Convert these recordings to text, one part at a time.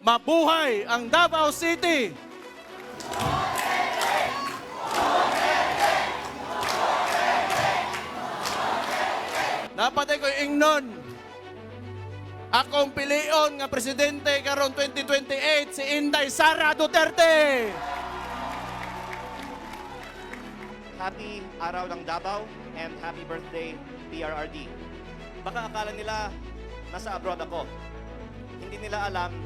Mabuhay ang Davao City! Dapat ko ingnon. Akong pilion nga presidente karon 2028 si Inday Sara Duterte. Happy Araw ng Davao and happy birthday PRRD. Baka akala nila nasa abroad ako. Hindi nila alam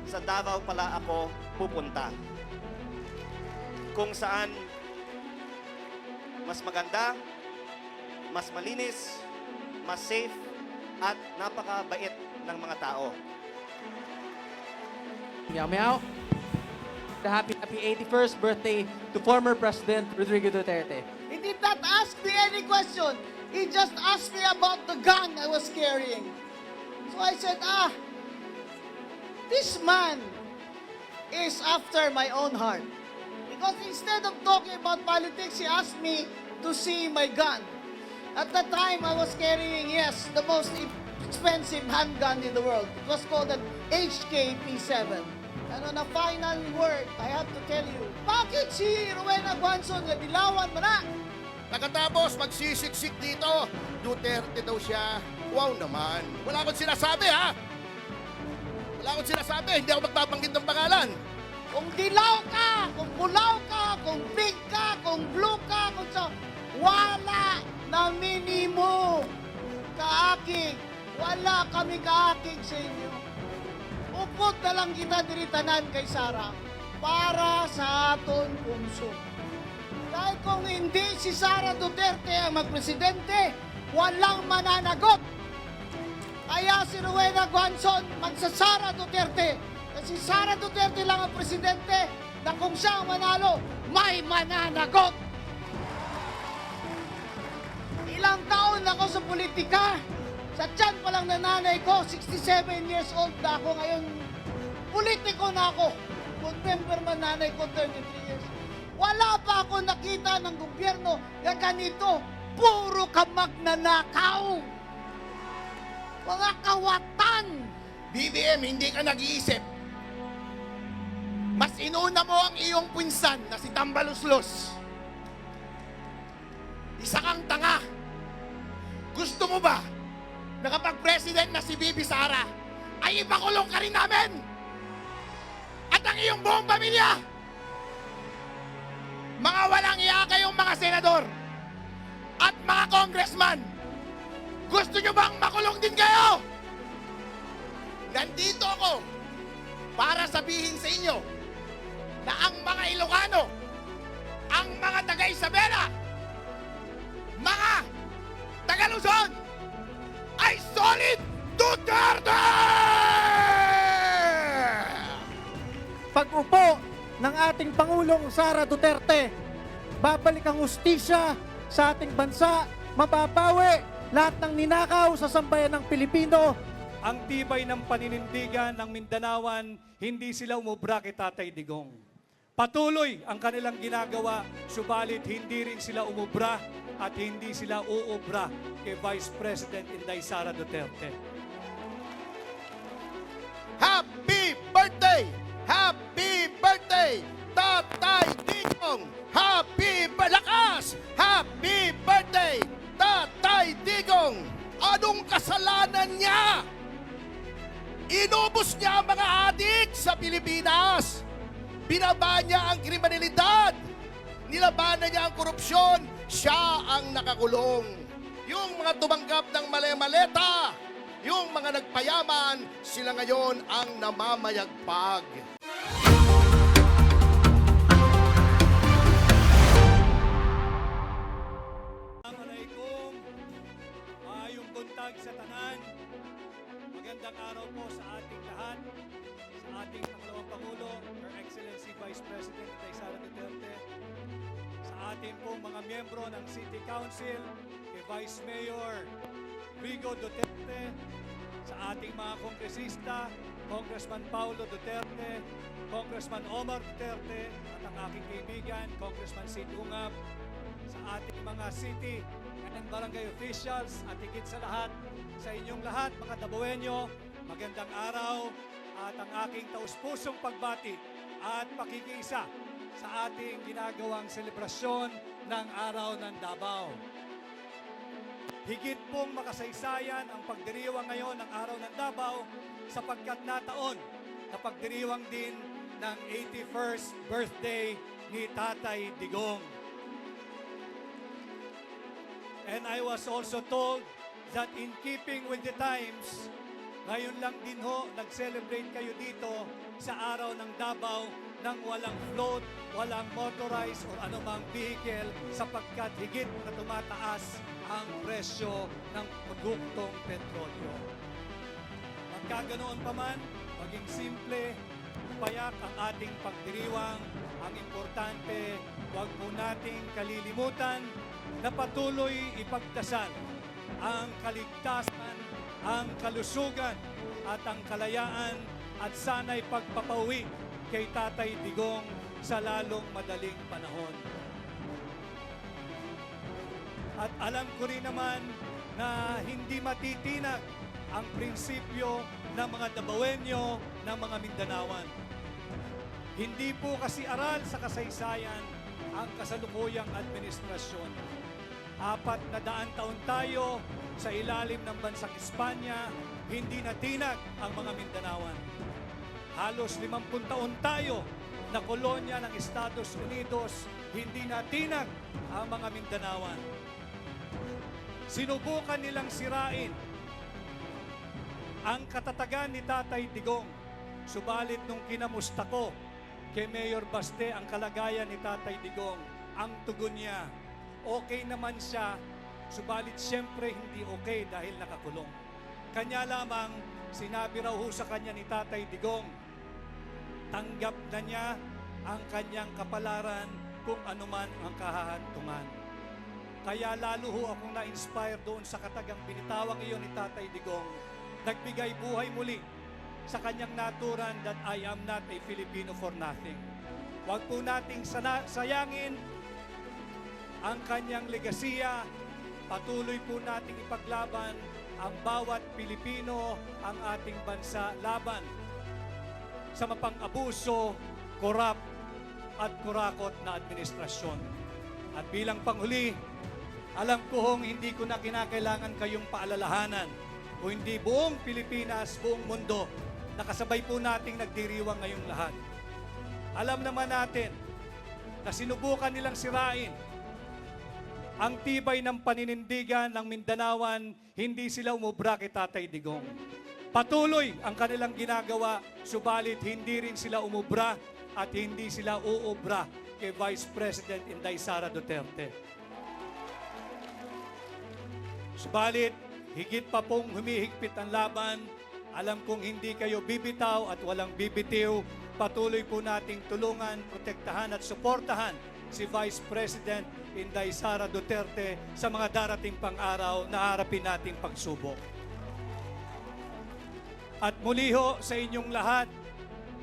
sa Davao pala ako pupunta. Kung saan mas maganda, mas malinis, mas safe, at napakabait ng mga tao. Meow meow. The happy 81st birthday to former President Rodrigo Duterte. He did not ask me any question. He just asked me about the gun I was carrying. So I said, this man is after my own heart. Because instead of talking about politics, he asked me to see my gun. At that time, I was carrying, yes, the most expensive handgun in the world. It was called an HK-P7. And on a final word, I have to tell you, bakit si Rowena Guanzon na dilawan mo na? Pagkatapos magsisiksik dito, Duterte daw siya. Wow naman. Wala akong sinasabi ha. Wala akong sinasabi. Hindi ako magbabanggit ng pangalan. Kung dilaw ka, kung pulaw ka, kung pink ka, kung blue ka, kung so, wala na minimo kaakig. Wala kami kaakig sa inyo. Upot na lang kita diritanan kay Sara para sa aton kumso. Dahil kung hindi si Sara Duterte ang magpresidente, walang mananagot. Kaya si Rowena Guanzon magsasara Duterte. Kasi Sara Duterte lang ang presidente na kung siya ang manalo, may mananagot. Ilang taon ako sa politika. Sa tiyan pa lang na nanay ko, 67 years old na ako. Ngayon, politiko na ako. Good member man nanay ko, 33 years. Wala pa ako nakita ng gobyerno na ganito. Puro ka magnanakaw. Mga kawatan. BBM, hindi ka nag-iisip. Mas inuna mo ang iyong pinsan na si Tambaluslos. Isa kang tanga. Gusto mo ba na kapag president na si Bibi Sara, ay ipakulong ka rin namin? At ang iyong buong pamilya? Mga walang iya kayong mga senador at mga congressman, gusto nyo bang makulong din kayo? Nandito ako para sabihin sa inyo na ang mga Ilocano, ang mga taga-Isabela, mga taga-Luzon, ay solid Duterte! Pag-upo ng ating Pangulong Sara Duterte, babalik ang hustisya sa ating bansa, mababawi lahat ng ninakaw sa sambayan ng Pilipino. Ang tibay ng paninindigan ng Mindanawan, hindi sila umubra kay Tatay Digong. Patuloy ang kanilang ginagawa, subalit hindi rin sila umubra at hindi sila uubra kay Vice President Inday Sara Duterte. Happy birthday! Happy birthday! Tatay Digong! Happy lakas! Happy birthday! Tatay Digong! Anong kasalanan niya? Inubos niya ang mga adik sa Pilipinas. Binaba niya ang kriminalidad. Nilabanan niya ang korupsyon. Siya ang nakakulong. Yung mga tumanggap ng mali-maleta, yung mga nagpayaman, sila ngayon ang namamayagpag. Assalamualaikum. Maayong buntag sa tanan. Magandang araw po sa ating lahat, sa ating Pangalawang Pangulo, Her Excellency Vice President Inday Sara Duterte, sa ating pong mga miyembro ng City Council, kay Vice Mayor Rigo Duterte, sa ating mga kongresista, Congressman Paulo Duterte, Congressman Omar Duterte, at ang aking kaibigan, Congressman Sid Ungab, sa ating mga city and barangay officials, at higit sa lahat, sa inyong lahat, mga Dabawenyo, magandang araw at ang aking taus-pusong pagbati at pakikisa sa ating ginagawang selebrasyon ng Araw ng Davao. Higit pong makasaysayan ang pagdiriwang ngayon ng Araw ng Davao sapagkat nataon na pagdiriwang din ng 81st birthday ni Tatay Digong. And I was also told that in keeping with the times, ngayon lang din ho, nag-celebrate kayo dito sa Araw ng Davao nang walang float, walang motorized or anumang vehicle sapagkat higit na tumataas ang presyo ng produktong petrolyo. Magkaganoon pa man, maging simple, payak ang ating pagdiriwang, ang importante, huwag po nating kalilimutan na patuloy ipagdasal ang kaligtasan, ang kalusugan at ang kalayaan at sana'y pagpapauwi kay Tatay Digong sa lalong madaling panahon. At alam ko rin naman na hindi matitinag ang prinsipyo ng mga Dabawenyo, ng mga Mindanawan. Hindi po kasi aral sa kasaysayan ang kasalukuyang administrasyon. 400 taon tayo sa ilalim ng bansang Espanya, hindi natinag ang mga Mindanawan. Halos 50 taon tayo na kolonya ng Estados Unidos, hindi natinag ang mga Mindanawan. Sinubukan nilang sirain ang katatagan ni Tatay Digong. Subalit nung kinamusta ko kay Mayor Baste ang kalagayan ni Tatay Digong, ang tugon niya, okay naman siya, subalit siyempre hindi okay dahil nakakulong. Kanya lamang, sinabi raw ho sa kanya ni Tatay Digong, tanggap na niya ang kanyang kapalaran kung anuman ang kahahantungan. Kaya lalo ho akong na-inspire doon sa katagang binitawang iyon ni Tatay Digong, nagbigay buhay muli sa kanyang naturan that I am not a Filipino for nothing. Huwag po nating sayangin ang kanyang legasiya, patuloy po nating ipaglaban ang bawat Pilipino, ang ating bansa laban sa mapang-abuso, korap at kurakot na administrasyon. At bilang panghuli, alam ko hong hindi ko na kinakailangan kayong paalalahanan o hindi buong Pilipinas, buong mundo, nakasabay po nating nagdiriwang ngayong lahat. Alam naman natin na sinubukan nilang sirain ang tibay ng paninindigan ng Mindanawan, hindi sila umubra kay Tatay Digong. Patuloy ang kanilang ginagawa, subalit hindi rin sila umubra at hindi sila uubra kay Vice President Inday Sara Duterte. Subalit, higit pa pong humihigpit ang laban, alam kong hindi kayo bibitaw at walang bibitiw, patuloy po nating tulungan, protektahan at suportahan si Vice President Inday Sara Duterte sa mga darating pang araw na harapin nating pagsubok. At muli ho sa inyong lahat,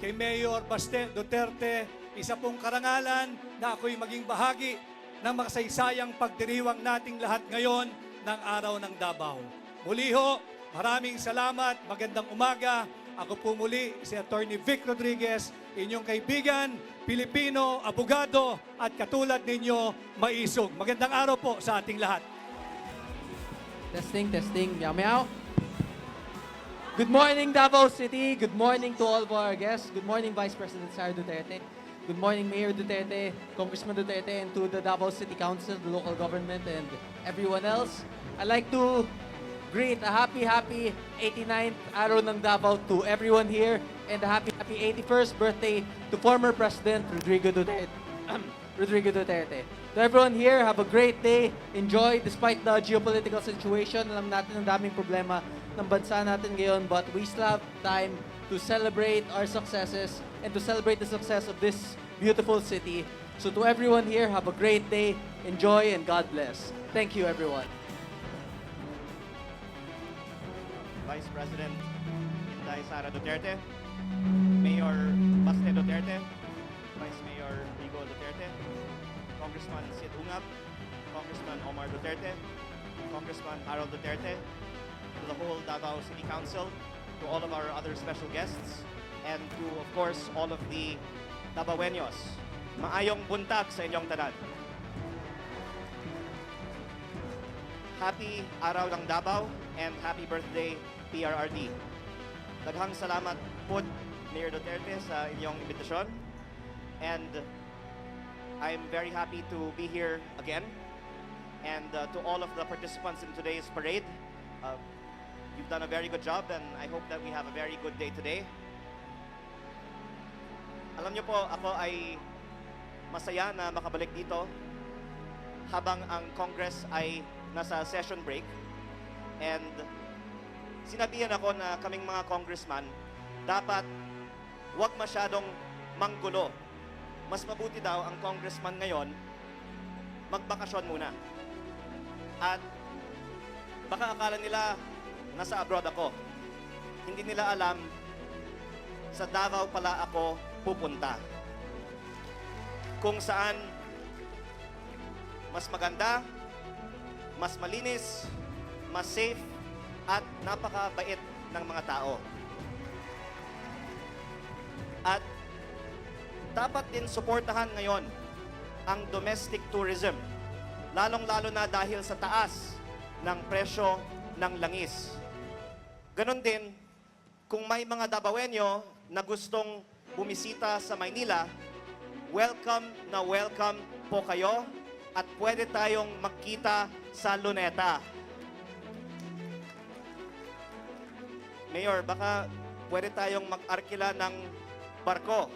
kay Mayor Baste Duterte, isa pong karangalan na ako'y maging bahagi ng makasaysayang pagdiriwang nating lahat ngayon ng Araw ng Davao. Muli ho, maraming salamat, magandang umaga. Ako po muli si Attorney Vic Rodriguez, inyong kaibigan, Pilipino, abogado at katulad ninyo, maisog. Magandang araw po sa ating lahat. Testing, testing. Meow, meow. Good morning, Davao City. Good morning to all of our guests. Good morning, Vice President Sara Duterte. Good morning, Mayor Duterte, Congressman Duterte, and to the Davao City Council, the local government, and everyone else. I'd like to greet a happy 89th Araw ng Davao to everyone here, and a happy 81st birthday to former President Rodrigo Duterte. To everyone here, have a great day. Enjoy despite the geopolitical situation. Alam natin ang daming problema ng bansa natin ngayon, but we still have time to celebrate our successes and to celebrate the success of this beautiful city. So to everyone here, have a great day. Enjoy and God bless. Thank you, everyone. Vice President Inday Sara Duterte, Mayor Baste Duterte, Vice Mayor Rigo Duterte, Congressman Sid Ungab, Congressman Omar Duterte, Congressman Harold Duterte, to the whole Davao City Council, to all of our other special guests, and to, of course, all of the Dabaweños. Maayong buntag sa inyong tanan. Happy Araw ng Davao and happy birthday, PRRD. Daghang salamat po, Mayor Duterte, sa inyong imbitasyon. And I'm very happy to be here again. And to all of the participants in today's parade, you've done a very good job and I hope that we have a very good day today. Alam niyo po, ako ay masaya na makabalik dito habang ang Congress ay nasa session break. And sinabihan ako na kaming mga congressman, dapat wag masyadong manggulo. Mas mabuti daw ang congressman ngayon magbakasyon muna. At baka akala nila nasa abroad ako. Hindi nila alam sa Davao pala ako pupunta. Kung saan mas maganda, mas malinis, mas safe, at napakabait ng mga tao. At dapat din suportahan ngayon ang domestic tourism, lalong-lalo na dahil sa taas ng presyo ng langis. Ganon din, kung may mga Dabaweño na gustong bumisita sa Maynila, welcome na welcome po kayo at pwede tayong magkita sa Luneta. Mayor, baka pwede tayong mag-arkila ng barko.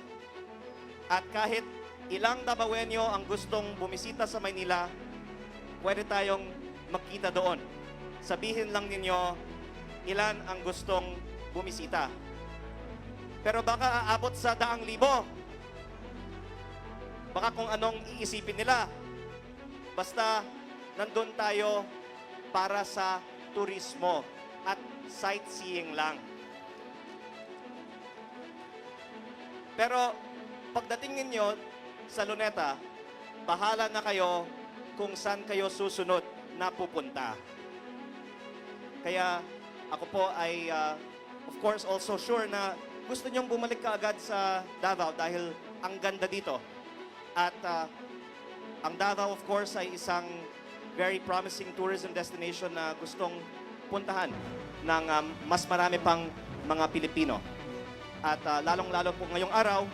At kahit ilang Dabaweño ang gustong bumisita sa Maynila, pwede tayong magkita doon. Sabihin lang ninyo ilan ang gustong bumisita. Pero baka aabot sa 100,000. Baka kung anong iisipin nila. Basta nandun tayo para sa turismo at sightseeing lang. Pero pagdating ninyo sa Luneta, bahala na kayo kung saan kayo susunod na pupunta. Kaya ako po ay of course also sure na gusto nyong bumalik kaagad sa Davao dahil ang ganda dito. At ang Davao of course ay isang very promising tourism destination na gustong puntahan ng mas marami pang mga Pilipino. At lalong-lalo po ngayong araw,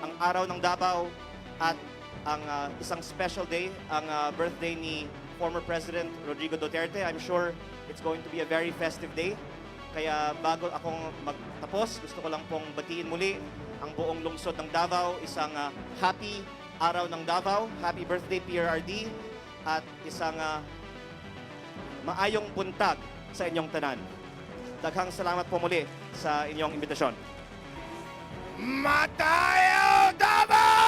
ang araw ng Davao at ang isang special day, ang birthday ni former President Rodrigo Duterte. I'm sure it's going to be a very festive day. Kaya bago akong magtapos, gusto ko lang pong batiin muli ang buong lungsod ng Davao. Isang happy Araw ng Davao, happy birthday PRRD, at isang maayong buntag sa inyong tanan. Daghang salamat po muli sa inyong imbitasyon. Matayo Davao!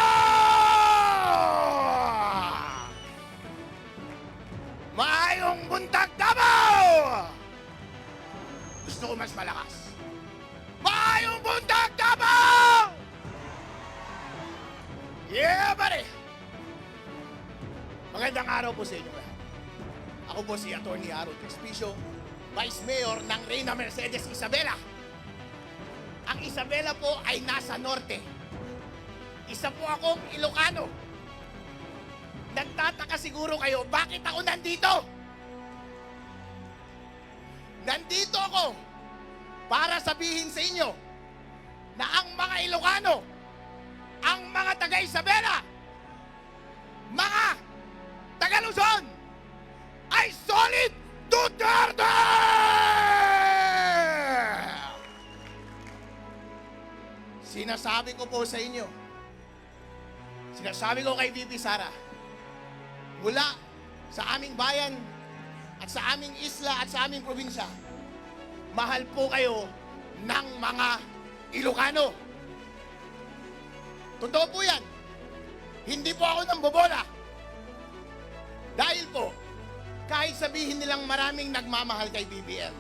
Maayong buntag Davao! Gusto ko mas malakas. Maayong buntag Davao! Yeah, buddy! Magandang araw po sa inyo lahat. Ako po si Atty. Harold Respicio, Vice Mayor ng Reyna Mercedes Isabela. Ang Isabela po ay nasa norte. Isa po akong Ilocano. Nagtataka siguro kayo, bakit ako nandito? Nandito ako para sabihin sa inyo na ang mga Ilocano, ang mga taga-Isabela, mga taga-Luzon, ay solid Duterte! Sinasabi ko po sa inyo, sinasabi ko kay VP Sara, mula sa aming bayan at sa aming isla at sa aming probinsya, mahal po kayo ng mga Ilocano. Totoo po yan. Hindi po ako nang bobola. Dahil po, kahit sabihin nilang maraming nagmamahal kay BBM,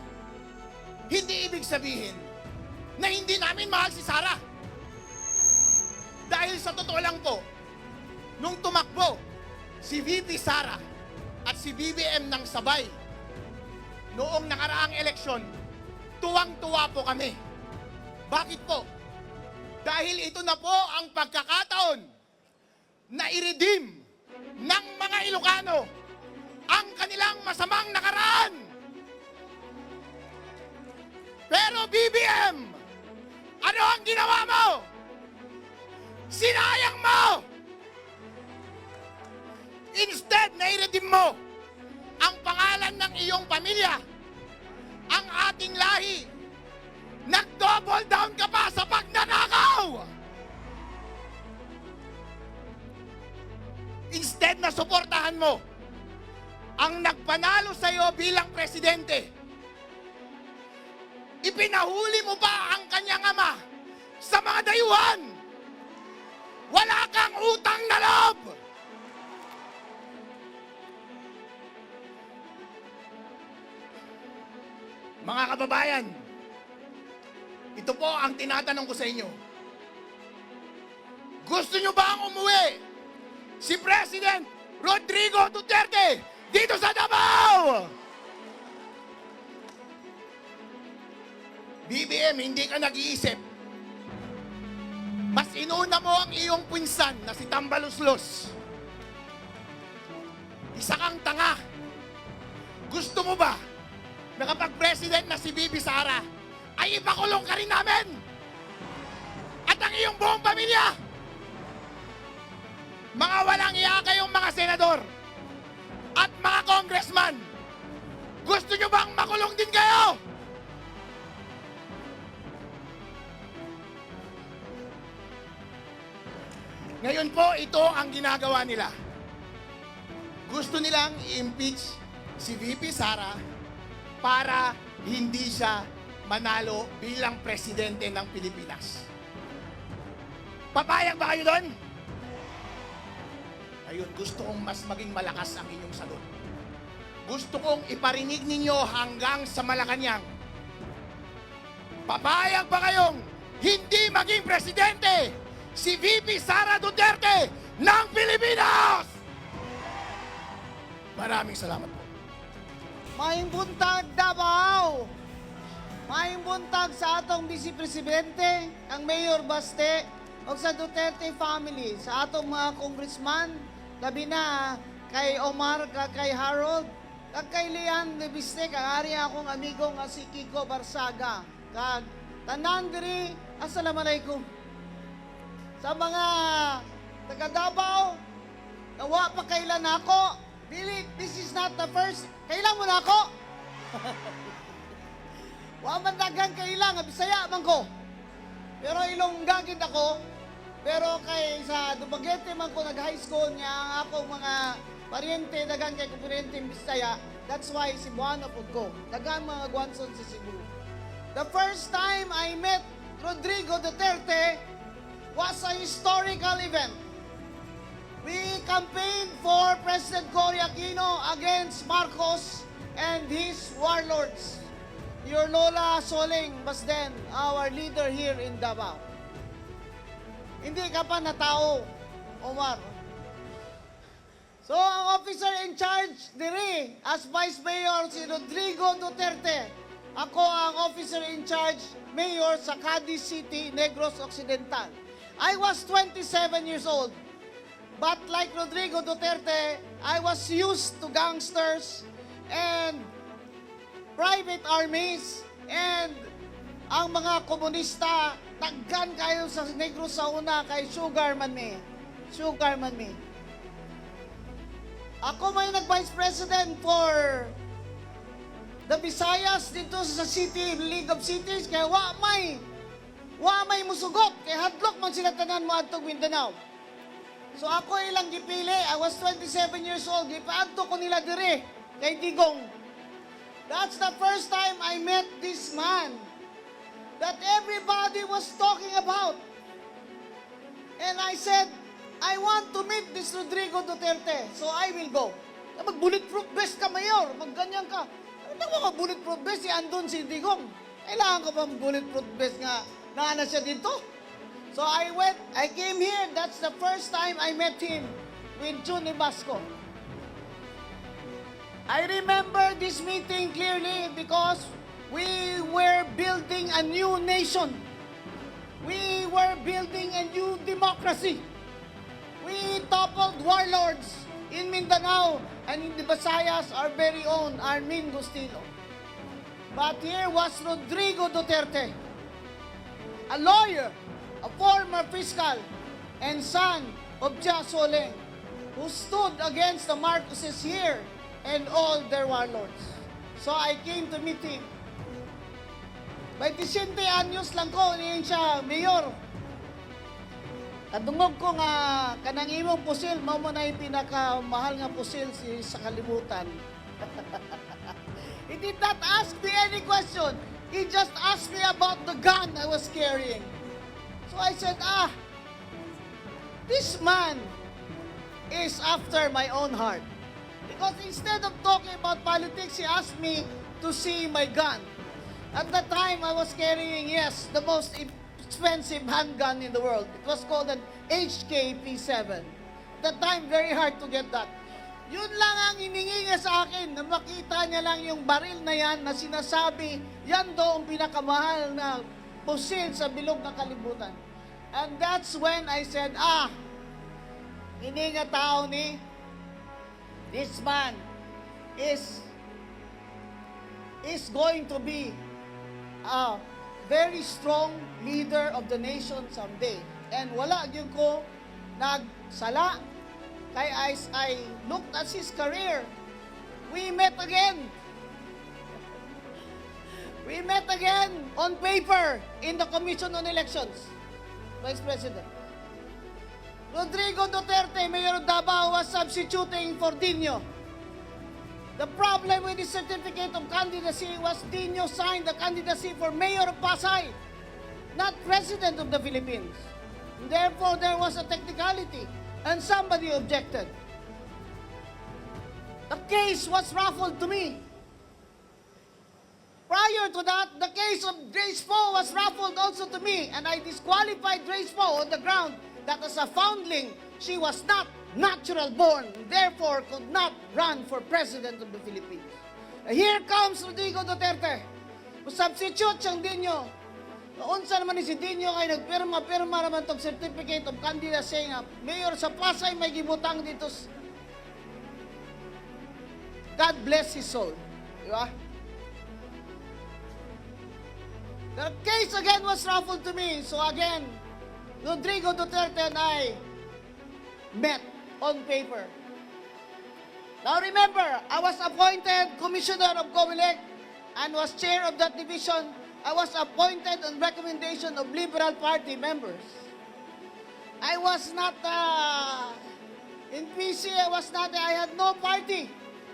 hindi ibig sabihin na hindi namin mahal si Sara. Dahil sa totoo lang po, nung tumakbo si VP Sara at si BBM ng sabay, noong nakaraang eleksyon, tuwang-tuwa po kami. Bakit po? Dahil ito na po ang pagkakataon na i-redeem ng mga Ilocano ang kanilang masamang nakaraan. Pero BBM, ano ang ginawa mo? Sinayang mo! Instead na i-redeem mo ang pangalan ng iyong pamilya, ang ating lahi, nag-double down ka pa sa pagnanakaw! Instead na suportahan mo ang nagpanalo sa iyo bilang presidente, ipinahuli mo pa ang kanyang ama sa mga dayuhan. Wala kang utang na loob! Mga kababayan, ito po ang tinatanong ko sa inyo. Gusto nyo ba ang umuwi si President Rodrigo Duterte dito sa Davao? BBM, hindi ka nag-iisip. Mas inuna mo ang iyong pinsan na si Tambaluslos. Isa kang tanga. Gusto mo ba na kapag president na si Bibi Sara, ay ipakulong ka rin namin? At ang iyong buong pamilya? Mga walang iya kayong mga senador at mga congressman, gusto nyo bang makulong din kayo? Ngayon po, ito ang ginagawa nila. Gusto nilang i-impeach si VP Sara para hindi siya manalo bilang presidente ng Pilipinas. Papayag ba kayo doon? Ayun, gusto kong mas maging malakas ang inyong sagot. Gusto kong iparinig ninyo hanggang sa Malacanang. Papayag ba kayong hindi maging presidente si VP Sara Duterte ng Pilipinas? Maraming salamat po. Maayong buntag, Davao! Maayong buntag sa atong Vice Presidente, ang Mayor Baste, o sa Duterte family, sa atong mga congressman, labi na kay Omar, kay Harold, kag kay Lian de Biste, kag ari akong amigo nga si Kiko Barsaga, kag tanan diri, assalamualaikum. Sa mga taga Davao, nawa pa kailan ako, dili, this is not the first, kailan mo na ako? Wa man daghang kailan, nga Bisaya man ko. Pero Ilongga gid ako, pero kay sa Dumaguete man ko nag-high school niya ang akong mga paryente, daghang kay paryente Bisaya. That's why Cebuano pud ko. Daghang mga Guanson sa Cebu. The first time I met Rodrigo Duterte was a historical event. We campaigned for President Cory Aquino against Marcos and his warlords. Your Lola Soling was then our leader here in Davao. Hindi ka pa natao, Omar. So, ang officer in charge diri as Vice Mayor si Rodrigo Duterte. Ako ang officer in charge, Mayor sa Cadiz City, Negros Occidental. I was 27 years old. But like Rodrigo Duterte, I was used to gangsters and private armies and ang mga komunista, taggan kayo sa Negros sa una kay Sugar Man Me. Sugar Man Me. Ako may nag-vice president for the Visayas dito sa City, League of Cities, kaya wa may musugot, kaya hadlok man sila tanan mo adtong Mindanao. So ako ilang gipili, I was 27 years old, gipaadto ko nila dire kay Digong. That's the first time I met this man that everybody was talking about. And I said, I want to meet this Rodrigo Duterte, so I will go. Mag-bulletproof vest ka, Mayor, magganyan ka. Ano mo mag-bulletproof vest? Si andun si Digong. Kailangan ka ba mag-bulletproof vest nga naana siya dito? So I went, I came here, that's the first time I met him with June Basco. I remember this meeting clearly because we were building a new nation. We were building a new democracy. We toppled warlords in Mindanao and in the Visayas, our very own Armin Gustilo. But here was Rodrigo Duterte, a lawyer, a former fiscal, and son of Jia Soleng, who stood against the Marcoses here and all their warlords. So I came to meet him. 27 anyos lang ko, niyan siya, mayor. Kadungog ko nga, kanang imong pusil, mao mo na yung pinakamahal nga pusil sa kalibutan. He did not ask me any question. He just asked me about the gun I was carrying. So I said, this man is after my own heart. Because instead of talking about politics, he asked me to see my gun. At that time, I was carrying, yes, the most expensive handgun in the world. It was called an HK-P7. At that time, very hard to get that. Yun lang ang hiningi niya sa akin, na makita niya lang yung baril na yan na sinasabi, yan daw ang pinakamahal na pusil sa bilog na kalibutan. And that's when I said, hindi nga tao ni, this man is going to be a very strong leader of the nation someday. And wala yun ko nagsala. Kaya as I looked at his career, we met again. We met again on paper in the Commission on Elections, Vice President. Rodrigo Duterte, Mayor of Davao, was substituting for Dino. The problem with the certificate of candidacy was Dino signed the candidacy for Mayor of Pasay, not President of the Philippines. Therefore, there was a technicality, and somebody objected. The case was raffled to me. Prior to that, the case of Grace Poe was raffled also to me, and I disqualified Grace Poe on the ground that as a foundling, she was not natural born, therefore could not run for President of the Philippines. Here comes Rodrigo Duterte. Substitute siyang Dino. Naunsa naman ni si Dino ay nagpirma-pirma naman tong certificate of candidacy nga mayor sa Pasay may gibutang dito. God bless his soul. Di ba? The case again was raffled to me. So again, Rodrigo Duterte and I met on paper. Now remember, I was appointed Commissioner of COMELEC and was chair of that division. I was appointed on recommendation of Liberal Party members. I was not in PC, I had no party.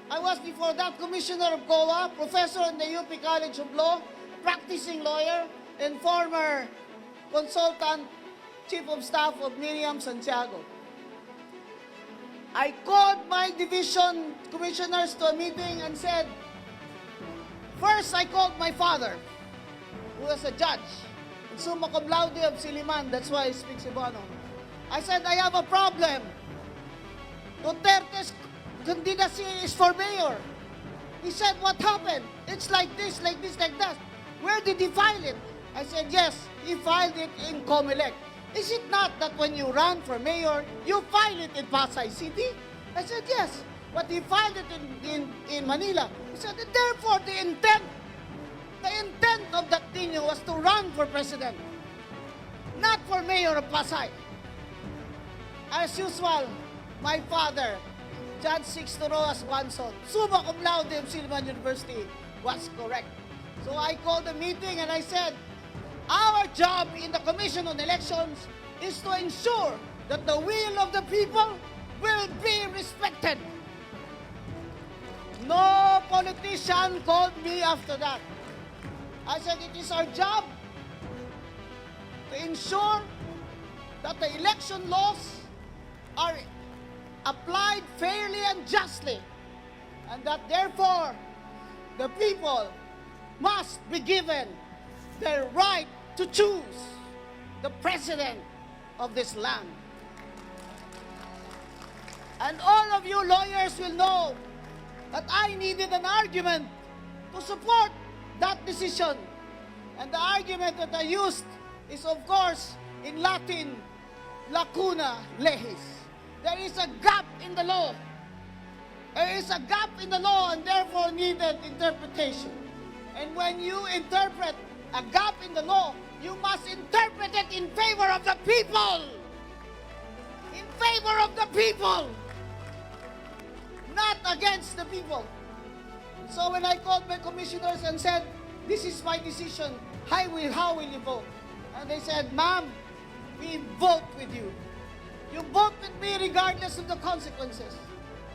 I was before that Commissioner of COA, professor in the UP College of Law, practicing lawyer, and former consultant, chief of staff of Miriam Santiago. I called my division commissioners to a meeting and said, first I called my father, who was a judge, summa cum laude of Siliman, that's why I speak Cebuano. I said, I have a problem. Duterte's candidacy is for mayor. He said, what happened? It's like this, like this, like that. Where did he file it? I said, yes, he filed it in COMELEC. Is it not that when you run for mayor, you file it in Pasay City? I said, yes, but he filed it in Manila. He said, therefore, the intent of that Dino was to run for president, not for mayor of Pasay. As usual, my father, Judge Sixto Rojas Wanson, summa cum laude of Silliman University, was correct. So I called a meeting and I said, our job in the Commission on Elections is to ensure that the will of the people will be respected. No politician called me after that. I said it is our job to ensure that the election laws are applied fairly and justly, and that therefore the people must be given their right to choose the president of this land. And all of you lawyers will know that I needed an argument to support that decision. And the argument that I used is, of course, in Latin, lacuna legis. There is a gap in the law. There is a gap in the law and therefore needed interpretation. And when you interpret a gap in the law, you must interpret it in favor of the people. In favor of the people. Not against the people. So when I called my commissioners and said, this is my decision, how will you vote? And they said, ma'am, we vote with you. You vote with me regardless of the consequences.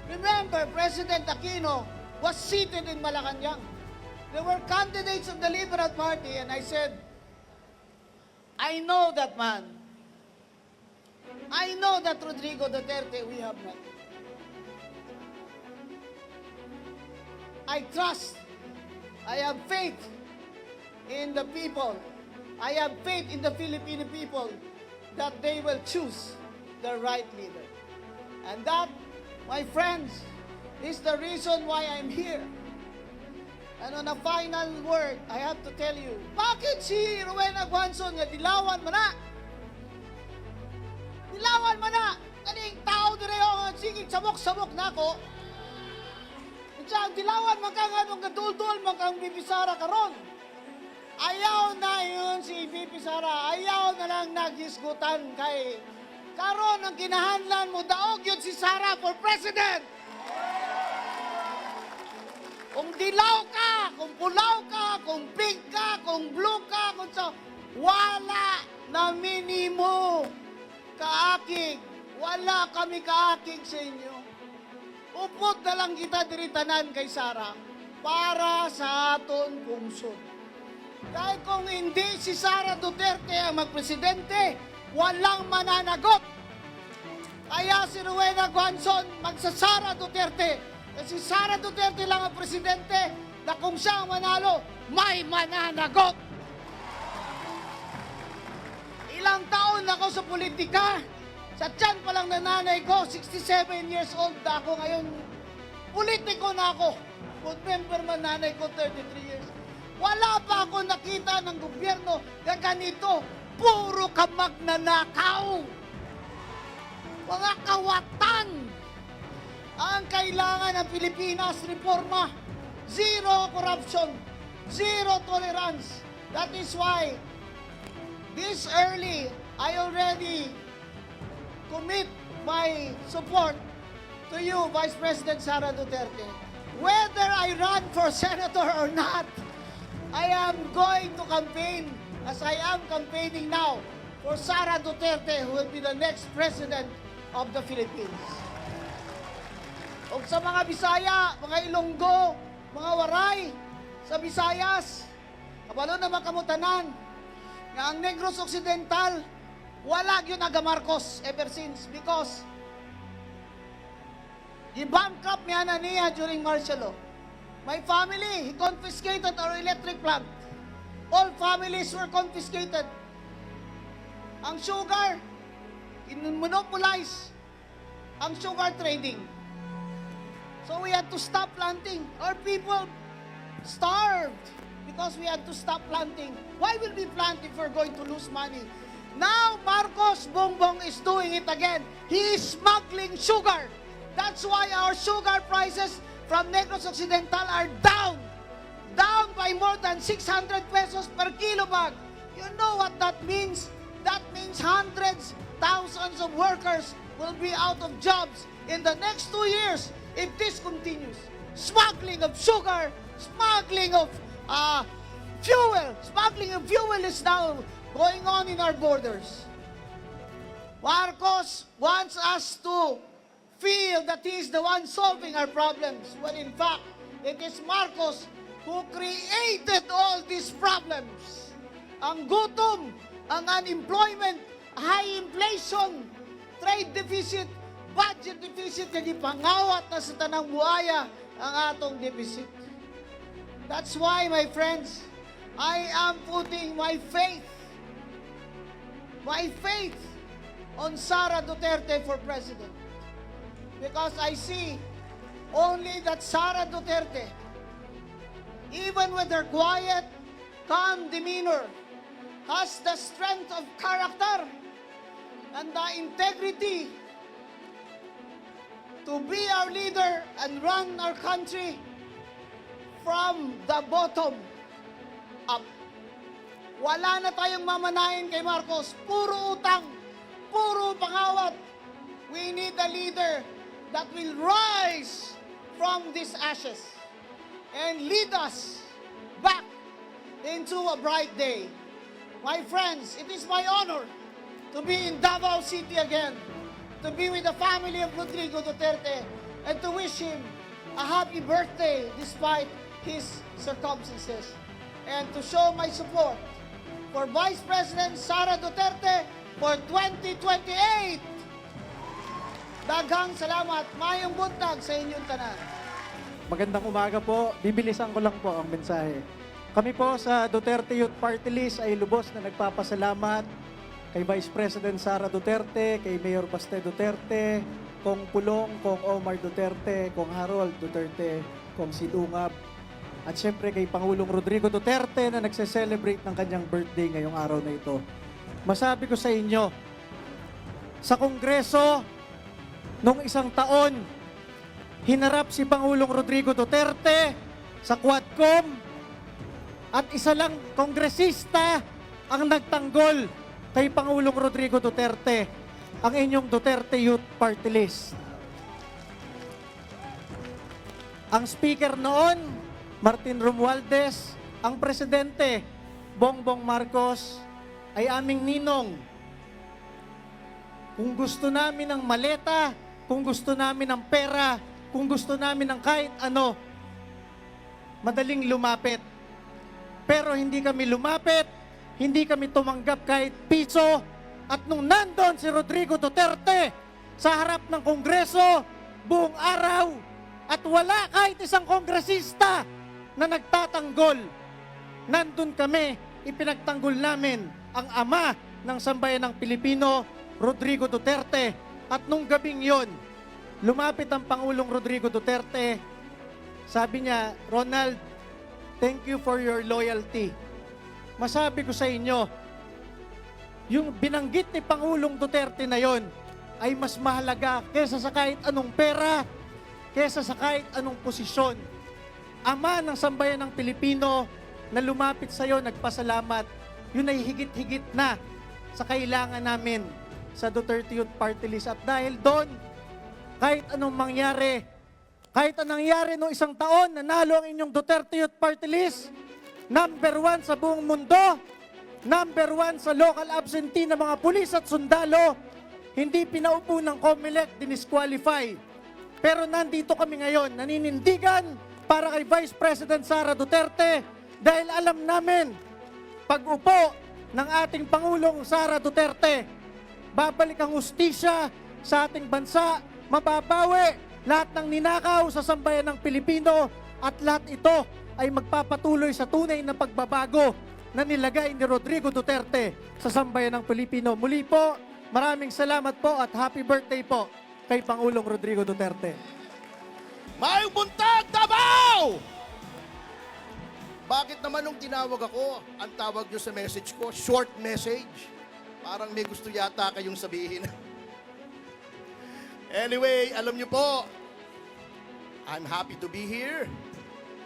Remember, President Aquino was seated in Malacanang. There were candidates of the Liberal Party, and I said, I know that man. I know that Rodrigo Duterte we have met. I trust, I have faith in the people. I have faith in the Filipino people that they will choose the right leader. And that, my friends, is the reason why I'm here. And on a final word, I have to tell you, bakit si Rowena Guanzon nga dilawan mo na? Dilawan mo na! Kaning tao dire o sige sabok-sabok na ako. At dilawan man ka nga nung gadul-dul man kang Bibisara karon. Ayaw na yun si Bibisara. Ayaw na lang naghisgutan kay karon ang kinahanlan mo daog yun si Sara for president. Kung dilaw ka, kung pulaw ka, kung pink ka, kung blue ka, kung sa wala na minimo kaakig. Wala kami kaakig sa inyo. Upot na lang kita diritanan kay Sara para sa aton pungsod. Dahil kung hindi si Sara Duterte ang magpresidente, walang mananagot. Kaya si Rowena Guanzon magsasara Duterte. Kasi Sara Duterte lang ang presidente na kung siya ang manalo, may mananagot. Ilang taon ako sa politika. Sa tiyan pa lang na nanay ko, 67 years old na ako ngayon. Politiko na ako. Good member man nanay ko, 33 years. Wala pa ako nakita ng gobyerno na ganito. Puro ka magnanakaw. Mga kawatan. Ang kailangan ng Pilipinas, reforma. Zero corruption. Zero tolerance. That is why this early, I already commit my support to you, Vice President Sara Duterte. Whether I run for senator or not, I am going to campaign, as I am campaigning now, for Sara Duterte, who will be the next president of the Philippines. O sa mga Bisaya, mga Ilonggo, mga Waray, sa Visayas, kabalo na makamutanan, nga ang Negros Occidental, wala yun aga Marcos ever since because i-bankrupt niya na niya during martial law. My family, he confiscated our electric plant. All families were confiscated. Ang sugar, monopolize ang sugar trading. So we had to stop planting. Our people starved because we had to stop planting. Why will we plant if we're going to lose money? Now, Marcos Bongbong is doing it again. He is smuggling sugar. That's why our sugar prices from Negros Occidental are down. Down by more than 600 pesos per kilo bag. You know what that means? That means hundreds, thousands of workers will be out of jobs in the next 2 years if this continues. Smuggling of sugar, smuggling of fuel. Smuggling of fuel is now going on in our borders. Marcos wants us to feel that he is the one solving our problems, when in fact, it is Marcos who created all these problems. Ang gutom, ang unemployment, high inflation, trade deficit, budget deficit, hindi pangawat na sa tanang buhaya ang atong deficit. That's why, my friends, I am putting my faith on Sara Duterte for president. Because I see only that Sara Duterte, even with her quiet, calm demeanor, has the strength of character and the integrity to be our leader and run our country from the bottom up. Wala na tayong mamanahin kay Marcos. Puro utang, puro pangawat. We need a leader that will rise from these ashes and lead us back into a bright day. My friends, it is my honor to be in Davao City again, to be with the family of Rodrigo Duterte, and to wish him a happy birthday despite his circumstances, and to show my support for Vice President Sara Duterte for 2028. Daghang salamat, mayong buntag sa inyong tanan. Magandang umaga po. Bibilisan ko lang po ang mensahe. Kami po sa Duterte Youth Party List ay lubos na nagpapasalamat kay Vice President Sara Duterte, kay Mayor Baste Duterte, Kong Pulong, Kong Omar Duterte, Kong Harold Duterte, Kong Sidungab, at syempre kay Pangulong Rodrigo Duterte na nagse-celebrate ng kanyang birthday ngayong araw na ito. Masabi ko sa inyo, sa Kongreso, nung isang taon, hinarap si Pangulong Rodrigo Duterte sa Quadcom at isa lang kongresista ang nagtanggol kay Pangulong Rodrigo Duterte, ang inyong Duterte Youth Party List. Ang speaker noon, Martin Romualdez, ang presidente, Bongbong Marcos, ay aming ninong. Kung gusto namin ng maleta, kung gusto namin ng pera, kung gusto namin ng kahit ano, madaling lumapit. Pero hindi kami lumapit, hindi kami tumanggap kahit piso. At nung nandun si Rodrigo Duterte sa harap ng Kongreso, buong araw, at wala kahit isang kongresista na nagtatanggol, nandun kami, ipinagtanggol namin ang ama ng sambayan ng Pilipino, Rodrigo Duterte. At nung gabing yon, lumapit ang Pangulong Rodrigo Duterte. Sabi niya, Ronald, thank you for your loyalty. Masabi ko sa inyo, yung binanggit ni Pangulong Duterte na yon ay mas mahalaga kesa sa kahit anong pera, kesa sa kahit anong posisyon. Ama ng sambayan ng Pilipino na lumapit sa iyo, nagpasalamat, yun ay higit-higit na sa kailangan namin sa Duterte Youth Party List. At dahil doon, kahit anong mangyari, kahit anong nangyari noong isang taon, nanalo ang inyong Duterte Youth Party List, number 1 sa buong mundo, number 1 sa local absentee ng mga pulis at sundalo, hindi pinaupo ng COMELEC, dinisqualify. Pero nandito kami ngayon, naninindigan para kay Vice President Sara Duterte dahil alam namin, pag-upo ng ating Pangulong Sara Duterte, babalik ang hustisya sa ating bansa, mababawi lahat ng ninakaw sa sambayan ng Pilipino, at lahat ito ay magpapatuloy sa tunay na pagbabago na nilagay ni Rodrigo Duterte sa sambayan ng Pilipino. Muli po, maraming salamat po at happy birthday po kay Pangulong Rodrigo Duterte. Mayong buntag, Davao! Bakit naman nung tinawag ako, ang tawag nyo sa message ko, short message? Parang may gusto yata kayong sabihin. Anyway, alam nyo po, I'm happy to be here.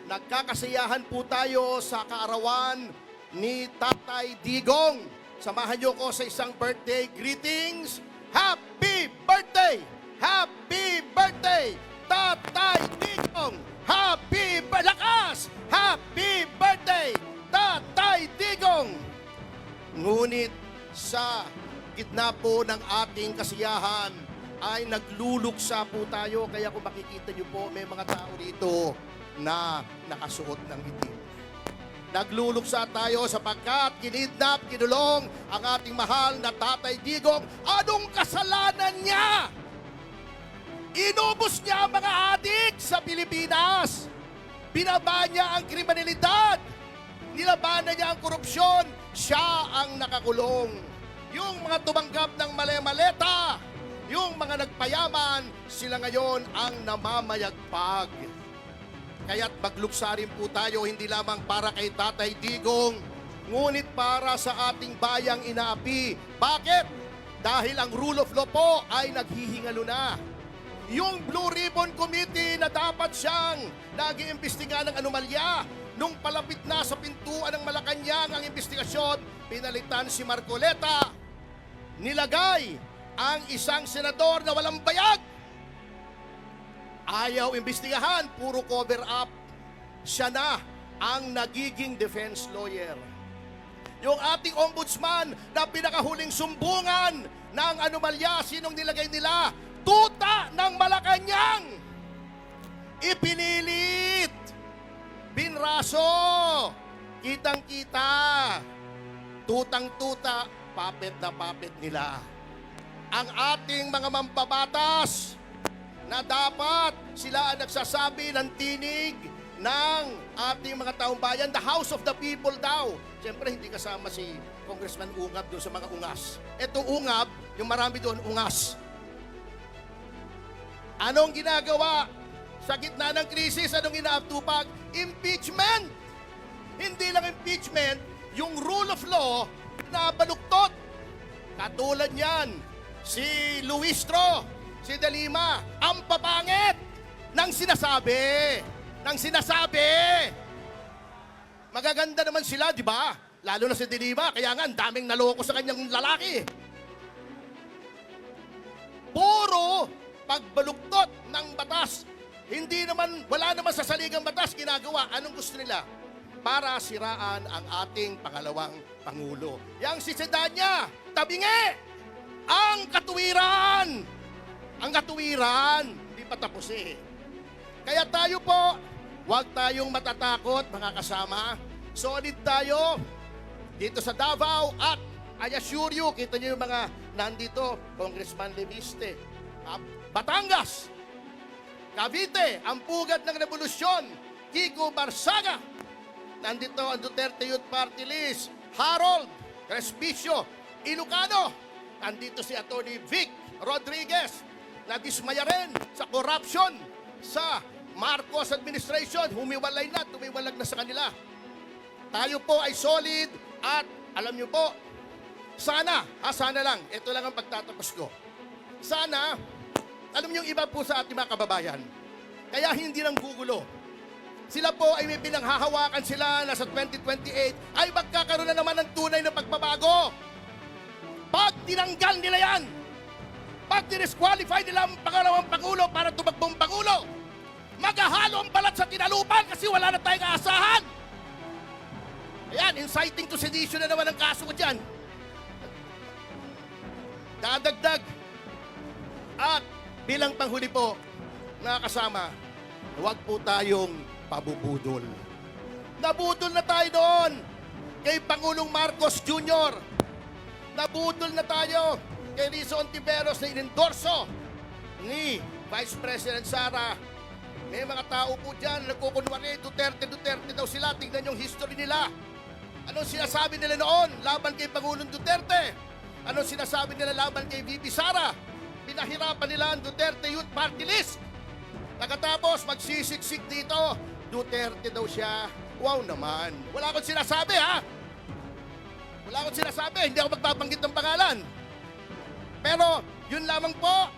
Nagkakasiyahan po tayo sa kaarawan ni Tatay Digong. Samahan nyo ko sa isang birthday greetings. Happy birthday! Happy birthday! Tatay Digong! Happy lakas! Happy birthday! Tatay Digong! Ngunit sa gitna po ng ating kasiyahan ay nagluluksa po tayo. Kaya kung makikita nyo po, may mga tao dito na nakasuot ng itim. Nagluluksa tayo sapagkat kinidnap, kinulong ang ating mahal na Tatay Digong. Anong kasalanan niya? Inubos niya ang mga adik sa Pilipinas. Binaba niya ang kriminalidad. Nilabanan niya ang korupsyon. Siya ang nakakulong. Yung mga tumanggap ng mali-maleta, yung mga nagpayaman, sila ngayon ang namamayagpag. Kaya't magluksa rin po tayo hindi lamang para kay Tatay Digong, ngunit para sa ating bayang inaapi. Bakit? Dahil ang rule of law po ay naghihingalo na. Yung Blue Ribbon Committee na dapat siyang nag-iimbestiga ng anomalya, nung palapit na sa pintuan ng Malacanang ang investigasyon, pinalitan si Marcoleta. Nilagay ang isang senador na walang bayag. Ayaw imbestigahan, puro cover up. Siya na ang nagiging defense lawyer. Yung ating ombudsman na pinakahuling sumbungan ng anomalya, sinong nilagay nila? Tuta ng Malacanang! Ipinilit! Binraso! Kitang-kita! Tutang-tuta, puppet na puppet nila. Ang ating mga mambabatas na dapat sila ang nagsasabi ng tinig ng ating mga taong bayan, the House of the People daw. Siyempre, hindi kasama si Congressman Ungab doon sa mga ungas. Ito Ungab, yung marami doon ungas. Anong ginagawa sa gitna ng krisis? Anong inaatupag? Impeachment! Hindi lang impeachment, yung rule of law na baluktot. Katulad niyan, si Luistro, si De Lima, ang papangit ng sinasabi. Magaganda naman sila, di ba? Lalo na si De Lima, kaya nga, ang daming naloko sa kanyang lalaki. Puro pagbaluktot ng batas. Hindi naman, wala naman sa saligang batas ginagawa. Anong gusto nila? Para siraan ang ating pangalawang Pangulo. Yang si Sedanya, tabingi! Ang katuwiran! Ang katuwiran, hindi pa tapos eh. Kaya tayo po, huwag tayong matatakot mga kasama. Solid tayo dito sa Davao at I assure you, kita niyo yung mga nandito, Congressman Leviste, Batangas, Cavite, ang pugad ng revolusyon, Kiko Barsaga, nandito ang Duterte Youth Party List, Harold Respicio, Ilocano, nandito si Atty. Vic Rodriguez, na dismaya rin sa corruption sa Marcos administration, humiwalay na, tumiwalag na sa kanila. Tayo po ay solid at alam nyo po, sana lang, ito lang ang pagtatapos ko. Sana, alam nyo yung iba po sa ating mga kababayan, kaya hindi lang gugulo. Sila po ay may pinanghahawakan sila na sa 2028 ay magkakaroon na naman ng tunay na pagbabago. Pag tinanggal nila yan, pag dinisqualify nila ang pangalawang Pangulo para tumagbong Pangulo, maghahalo ang balat sa tinalupan kasi wala na tayong aasahan. Ayan, inciting to sedition na naman ang kaso ko dyan. Dadagdag. At bilang panghuli po, mga kasama, huwag po tayong pabubudol. Nabudol na tayo doon kay Pangulong Marcos Jr. Nabudol na tayo kay Rizzo Ontiveros na inendorso ni Vice President Sara. May mga tao po dyan nagkukunwari, Duterte daw sila. Tingnan yung history nila. Anong sinasabi nila noon laban kay Pangulong Duterte? Anong sinasabi nila laban kay VP Sara? Pinahirapan nila ang Duterte Youth Party List. Pagkatapos magsisiksik dito, Duterte daw siya. Wow naman. Wala akong sinasabi ha. Wala akong sinasabi. Hindi ako magbabanggit ng pangalan. Pero yun lamang po,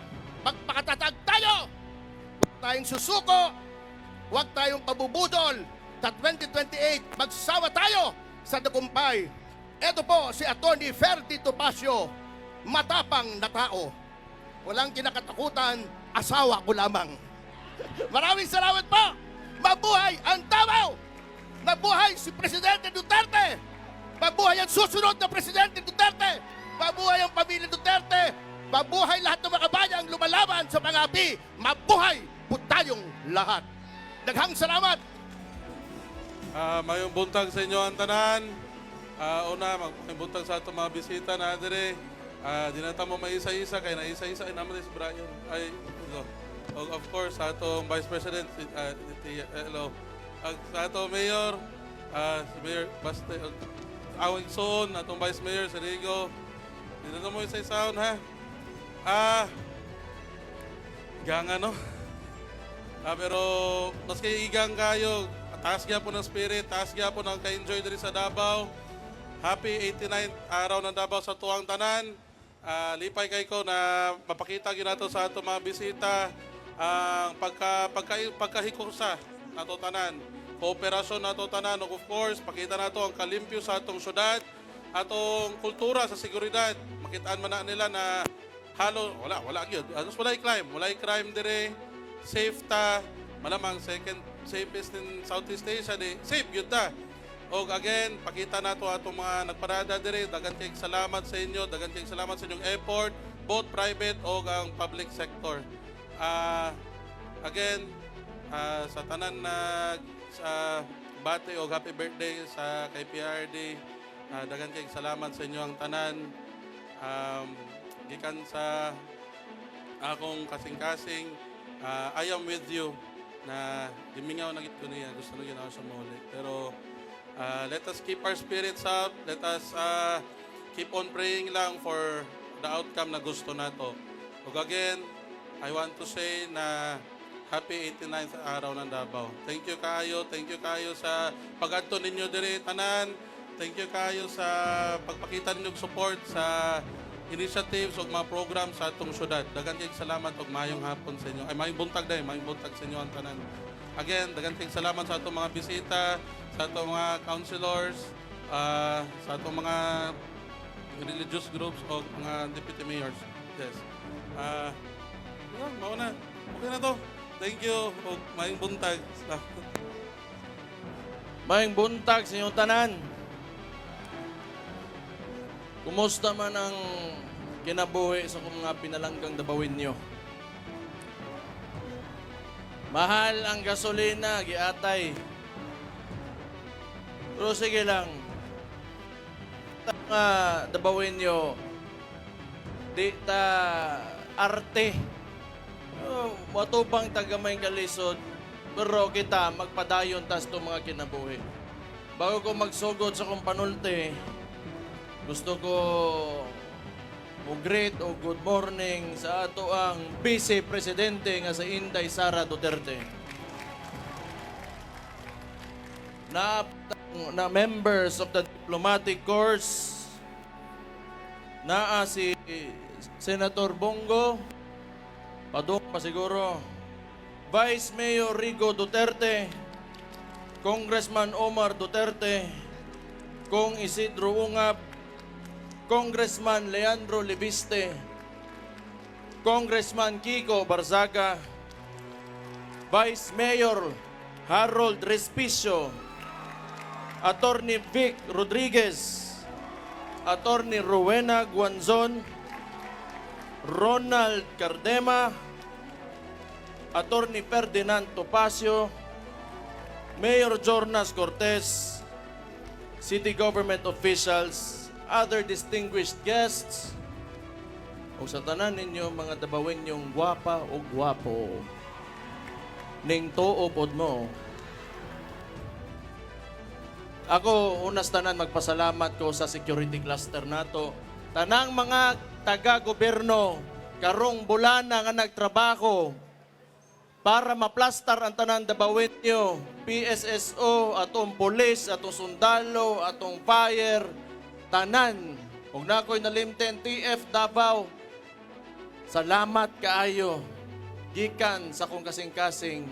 magpakatatag tayo. Huwag tayong susuko. Huwag tayong pabubudol. Sa 2028, magsawa tayo sa tagumpay. Ito po si Atty. Ferdy Topacio, matapang na tao. Walang kinakatakutan, asawa ko lamang. Maraming salamat po. Mabuhay ang Davao. Mabuhay si Presidente Duterte. Mabuhay ang susunod na Presidente Duterte. Mabuhay ang pamilya Duterte. Mabuhay lahat ng mga kabayang lumalaban sa mga api. Mabuhay po tayong lahat. Daghang salamat. Mayong buntag sa inyo ang tanan. Mayong buntag sa itong mga bisita na dire. Di na tamo maisa-isa, kaya na isa-isa ay naman si Brian. Of course, sa itong Vice President, hello. Sa itong Mayor, si Mayor Baste, awing son, atong Vice Mayor, si Rigo. Di na tamo isa-isaon, ha? Igang ano? Pero, mas kayo igang kayo, taas kaya po ng spirit, taas kaya po ng ka-enjoy diri sa Davao. happy 89th araw ng Davao sa tuwang tanan. Lipay kay ko na mapakita gyud nato sa ato mga bisita ang pagkahikusa nato tanan, kooperasyon nato tanan, ug of course pakita nato ang kalimpyo sa atong syudad, atong kultura sa seguridad. Makitaan man na nila na halo wala gyud. Anos walay crime dire, safe ta, malamang second safest in Southeast Asia di safe gyud ta. Og again, pakita nato atong mga nagparada dire. Dagan kay salamat sa inyo, dagan kay salamat sa inyong effort, both private o ang public sector. Again, sa tanan na sa bati o happy birthday sa kay PRD, dagan kay salamat sa inyo ang tanan. Gikan sa akong kasing-kasing, I am with you na dimingaw na gid ko niya, gusto na ginawa sa muli. Pero let us keep our spirits up. Let us keep on praying lang for the outcome na gusto nato. Ug again, I want to say na happy 89th araw ng Davao. Thank you kayo sa pag-adto ninyo diri tanan. Thank you kayo sa pagpakita ninyong support sa initiatives o mga program sa atong syudad. Dagan kayong salamat og maayong hapon sa inyo. Ay maayong buntag sa inyo ang tanan. Again, dagan kayong salamat sa atong mga bisita, sa atong mga councilors, sa atong mga religious groups o mga deputy mayors. Yes. Mauna. Okay na to. Thank you. O maayong buntag. Maayong buntag sa inyong tanan. Kumusta man ang kinabuhi sa kung mga pinalanggang dabawin nyo? Mahal ang gasolina, giatay. Pero sige lang. Nga dabawin nyo, di ta arte. Matubang tagamay kalisod, pero kita magpadayon tas to mga kinabuhi. Bago ko magsugod sa kong panulte, gusto ko greet o good morning sa ato ang Vice Presidente nga sa Inday Sara Duterte. Na members of the diplomatic corps, naa si Senator Bongo, padung pa siguro, Vice Mayor Rigo Duterte, Congressman Omar Duterte, Kong Isidro Ungab, Congressman Leandro Libiste, Congressman Kiko Barzaga, Vice Mayor Harold Respicio, Attorney Vic Rodriguez, Attorney Rowena Guanzon, Ronald Cardema, Attorney Ferdinand Topacio, Mayor Jornas Cortez, City Government officials, other distinguished guests, o sa tanan ninyo mga dabawin yung gwapa o gwapo, ning tuo pod mo. Ako, unas tanan, magpasalamat ko sa security cluster nato. Tanang mga taga-gobyerno, karong bulana nga nagtrabaho para maplastar ang tanan dabawin nyo, PSSO, atong police, atong sundalo, atong fire, tanan. Huwag na ako'y nalimten, TF Davao. Salamat kaayo. Gikan sa kong kasing-kasing.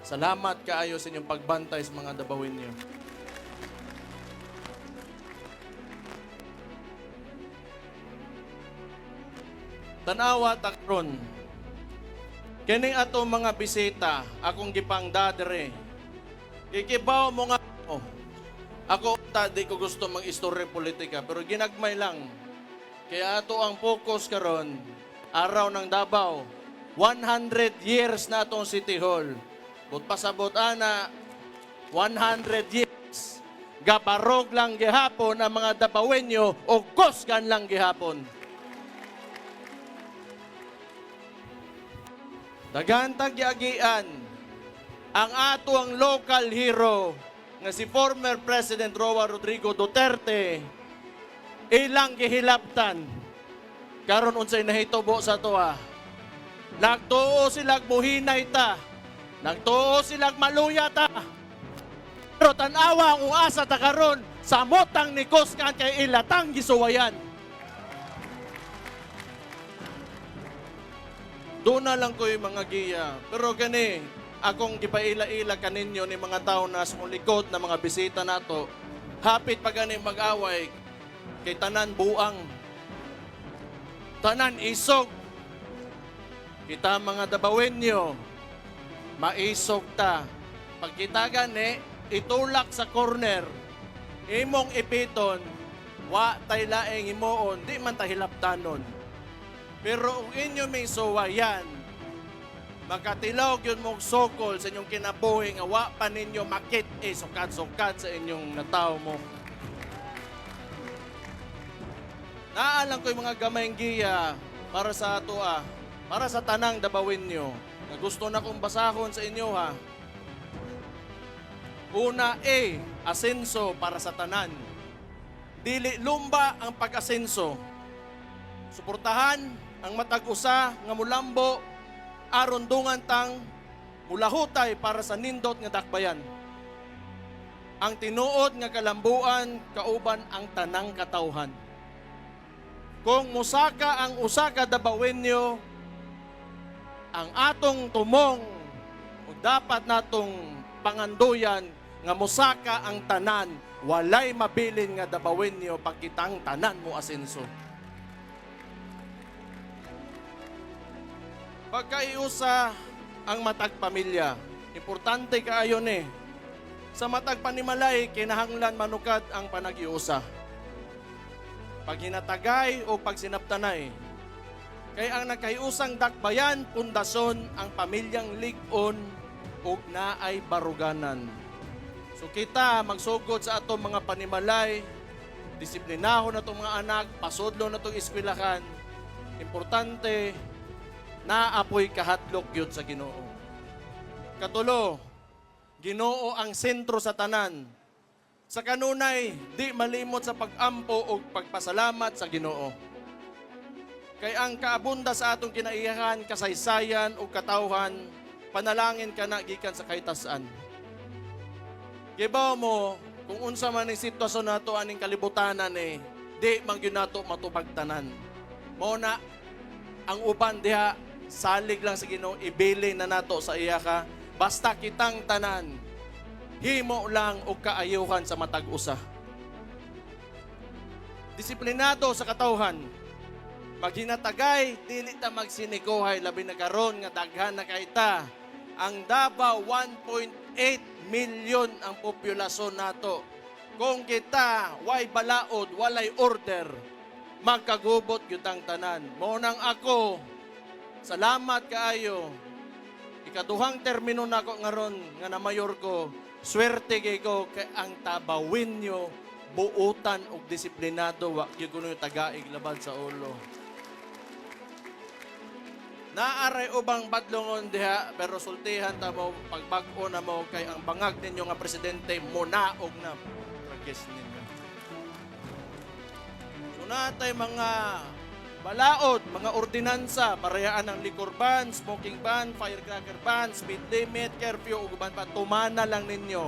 Salamat kaayo sa inyong pagbantay sa mga dabawin niyo. Tanawa takron. Kining ato mga bisita, akong gipangdadere. Ikibaw mo nga ako, di ko gusto mag-istorya politika, pero ginagmay lang. Kaya ato ang focus karon, araw ng Davao, 100 years na atong City Hall. But pasabot ana, 100 years. Gabarog lang gihapon ang mga Davaoenyo o gosgan lang gihapon. Dagantag giagian ang ato ang local hero nga si former President Roa Rodrigo Duterte ilang gihilabtan karon unsay nahitubo sa toa. Nagtuo sila muhinay ta, nagtuo sila maluya ta, pero tanawa ang uasa ta karon Samotang nikos kan kay ilatang gisuwayan. Doon na lang ko yung mga giya. Pero gani, akong gipaila-ila kaninyo ni mga tao na sumulikod na mga bisita nato. Hapit pa gani mag-away kay tanan buang. Tanan isog. Kita mga dabawenyo, maisog ta. Pag kita gani, itulak sa corner, imong ipiton, wa tay laeng imoon, di man tahilaptanon. Pero kung inyo may suwayan, makatilog yun mong sokol sa inyong kinabuhi nga wa pa ninyo makit sukat-sukat sa inyong nataw mo. Naalang ko yung mga gamayng giya para sa ato para sa tanang dabawin nyo na gusto na kong basahon sa inyo ha. Una asenso para sa tanan. Dili lumba ang pag-asenso. Suportahan ang matag-usa nga mulambo aron dungan tang mulahutay para sa nindot nga dakbayan. Ang tinuod nga kalambuan kauban ang tanang katawhan. Kung musaka ang usa ka dabawenyo, ang atong tumong o dapat natong panganduyan nga musaka ang tanan, walay mabilin nga dabawenyo pagkitang tanan mo asenso. Pagkaiusa ang matag pamilya, importante kaayo ni. Sa matag panimalay, kinahanglan manukad ang panag-iusa. Pag hinatagay o pag sinaptanay, kay ang nagkaiusang dakbayan, pundasyon ang pamilyang ligon o naay baruganan. So kita magsugod sa atong mga panimalay, disiplinahon na itong mga anak, pasudlo na itong eskwelahan. Importante, naapoy kahatlok yun sa Ginoo. Katulo, Ginoo ang sentro sa tanan. Sa kanunay, di malimot sa pag-ampo o pagpasalamat sa Ginoo. Kay ang kaabunda sa atong kinaiyahan, kasaysayan o katawhan, panalangin ka na gikan sa kahitasan. Gibaw mo, kung unsa man ang sitwasyon nato aning kalibutanan di man gyud nato matupagtanan. Mao na ang uban diha salig lang sa Ginoo, ibili na nato sa iya ka. Basta kitang tanan, himo lang o kaayuhan sa matag-usa. Disiplinado sa katawhan. Maghinatagay, dili ta magsinikuhay, labi na karon nga daghan na kaita. Ang Davao, 1.8 million ang populasyon nato. Kung kita, way balaod, walay order, magkagubot gyud ang tanan. Mao nang ako, salamat kaayo. Ikaduhang termino nako ngaron nga na mayor ko, swerte kay ko kay ang tabawin nyo, buutan og disiplinado, wa gyud kuno tagaig labad sa ulo. Naaray ubang badlongon diha, pero sultihan ta mo pagbag-o na mo kay ang bangag ninyo nga presidente munaog na tragis ninyo. So natay mga balaod, mga ordinansa, parehaan ng liquor ban, smoking ban, firecracker ban, speed limit, curfew, uguban pa, tumana lang ninyo.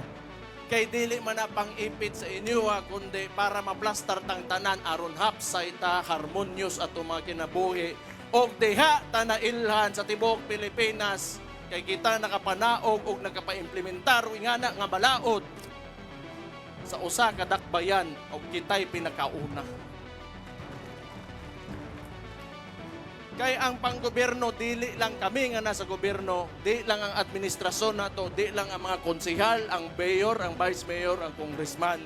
Kay dili man na pang-ipit sa inyo kundi para maplastar tang tanan aron hapsay ta, harmonious at mga kinabuhi. Og diha ta nailhan sa tibok Pilipinas, kay kita nakapanaog og nakapaimplementar ingana nga balaod sa usa ka dakbayan og kitay pinakauna. Kay ang panggobyerno, dili lang kami nga nasa gobyerno, di lang ang administrasyon nato, di lang ang mga konsehal, ang mayor, ang vice mayor, ang congressman.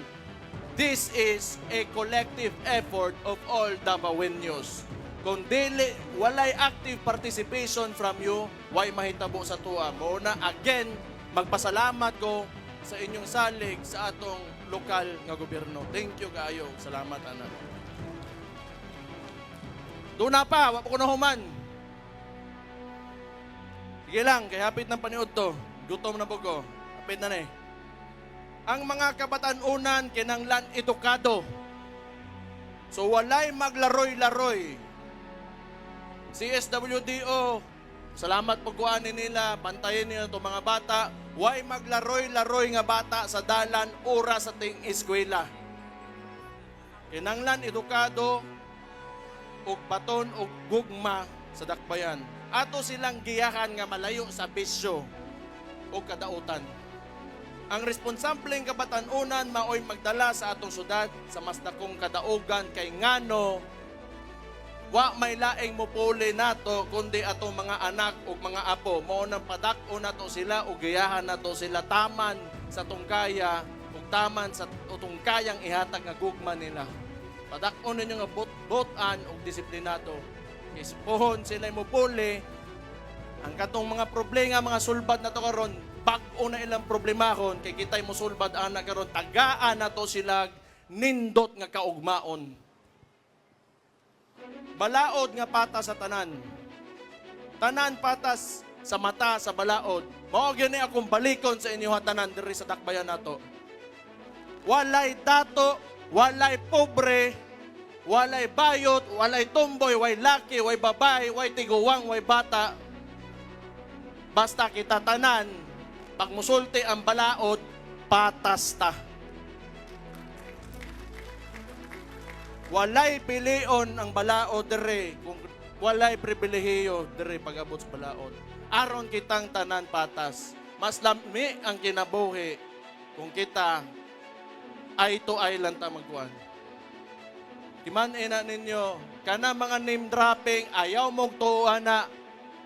This is a collective effort of all Davaoenos. Kung dili, walay active participation from you, why mahitabo sa tuwa. Muna, again, magpasalamat ko sa inyong salig sa atong lokal nga gobyerno. Thank you kaayo. Salamat, anak. Doon na pa, wap ko na human. Sige lang, kaya hapit ng paniod to. Gutom na po ko. Hapit na Ang mga kabatanunan kinanglan edukado. So walay maglaroy-laroy. CSWDO, salamat pagkuhanin nila, bantayin nila itong mga bata. Way maglaroy-laroy nga bata sa dalan, oras sa ting eskwela. kinanglan edukado ug baton ug gugma sa dakbayan. Ato silang giyahan nga malayo sa bisyo ug kadautan. Ang responsableng kabatanunan maoy magdala sa atong syudad sa mas dakong kadaugan kay ngano wa may laing mupuli nato kundi atong mga anak ug mga apo. Mao nang padak-o nato sila ug giyahan nato sila taman sa tungkaya ug taman sa tungkayang ihatag nga gugma nila. Padak-o ninyo nga butan ug disiplinado. Ispohon sila mupuli ang katong mga problema mga sulbad nato karon bag-o na ilang problemahon kay kitay mosulbad ana karon tagaan nato sila nindot nga kaugmaon. Balaod nga patas sa tanan. Tanan patas sa mata sa balaod. Mao gyud ni akong balikon sa inyo tanan diri sa dakbayan nato. Walay dato, walay pobre, walay bayot, walay tomboy, walay laki, walay babay, walay tiguwang, walay bata. Basta kita tanan, pag musulti ang balaod, patas ta. Walay pilion ang balaod dire, kung walay pribilehiyo dire pag-abot sa balaod. Aron kitang tanan patas. Mas lami ang kinabuhi kung kita ay to ay lang ta magkuan. Timan ina ninyo, kana mga name dropping, ayaw mong tuwa na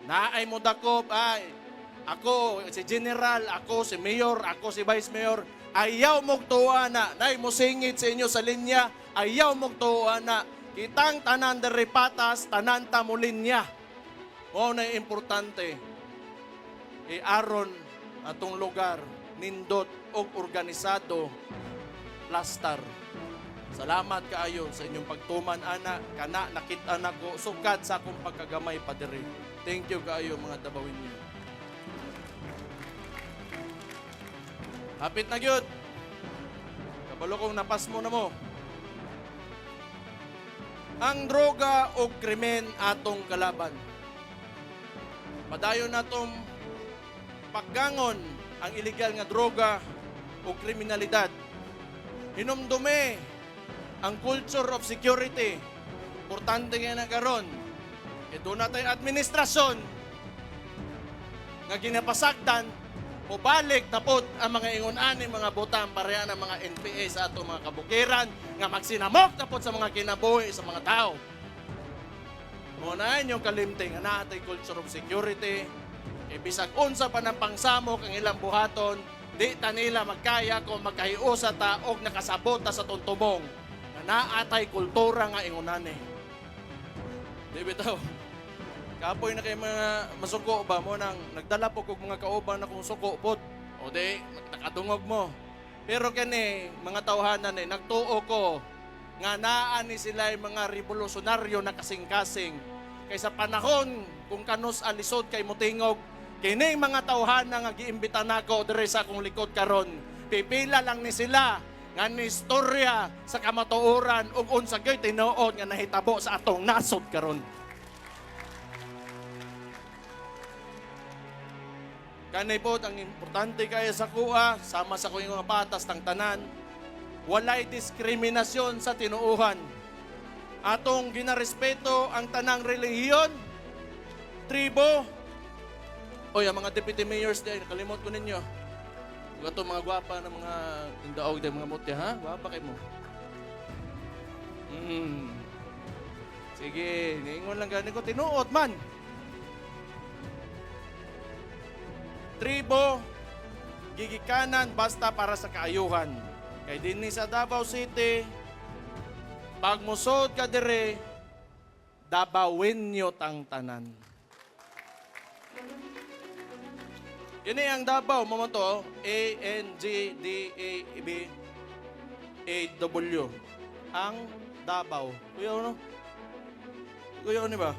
naay mo dakop, ay ako si General, ako si Mayor, ako si Vice Mayor, ayaw mong tuwa na, nay mo singit sa inyo sa linya, ayaw mong tuwa na, kitang tanan diri patas, tanan ta mo linya. O na importante, aron atong lugar, nindot og organisado, plastar. Salamat kaayo sa inyong pagtuman ana, kana nakita nako sukat sa akong pagkagamay pa diri. Thank you kaayo mga Dabawin niyo. Hapit na gyud. Kabalo kong napas mo na mo. Ang droga o krimen atong kalaban. Padayon natong paggangon ang illegal nga droga o kriminalidad. Hinumdume ang culture of security. Importante nga na karon. Ito na tayo administrasyon nga ginapasagdan o balik tapos ang mga ingon-ani mga butang pareha ng mga NPA sa ato mga kabukiran nga magsinamok tapos sa mga kinabuhi sa mga tao. Unahin yung kalimting na natay culture of security. Bisag unsa pa ng pangsamok ang ilang buhaton, di ta nila magkaya kung magkahiusa ta og nakasabota sa tuntumong na naatay kultura nga ingunani. Di bitaw. Kapoy na kay mga masuko ba mo nang nagdala po kog mga kauban na kung suko pot. O di, nakadungog mo. Pero kani, mga tawhanan nagtuo ko nga naan ni sila mga revolusyonaryo na kasing-kasing. Kaysa panahon kung kanus alisod kay mutingog, kini mga tawhanan nga giimbita nako diri sa akong likod karon. Pipila lang ni sila nga ni istorya sa kamatuoran ug unsa gyud tinuod nga nahitabo sa atong nasod karon. Kanay po, ang importante kaya sa kuha, sama sa kuha mga patas ng tanan, walay diskriminasyon sa tinuuhan. Atong ginarespeto ang tanang relihiyon, tribo, o yung mga deputy mayors din, nakalimot ko ninyo. Ito mga gwapa ng mga tindaog din, mga mutya, ha? Gwapa kayo mo. Sige, niingon lang ganin ko, tinuot man. Tribo, gigikanan basta para sa kaayuhan. Kay dinhi sa Davao City, pag musod ka dire, Dabawin nyo tang tanan. Ini ang Davao, mo to, A-N-G-D-A-B-A-W. Ang Davao. Kuya ano? Kuya ano ba?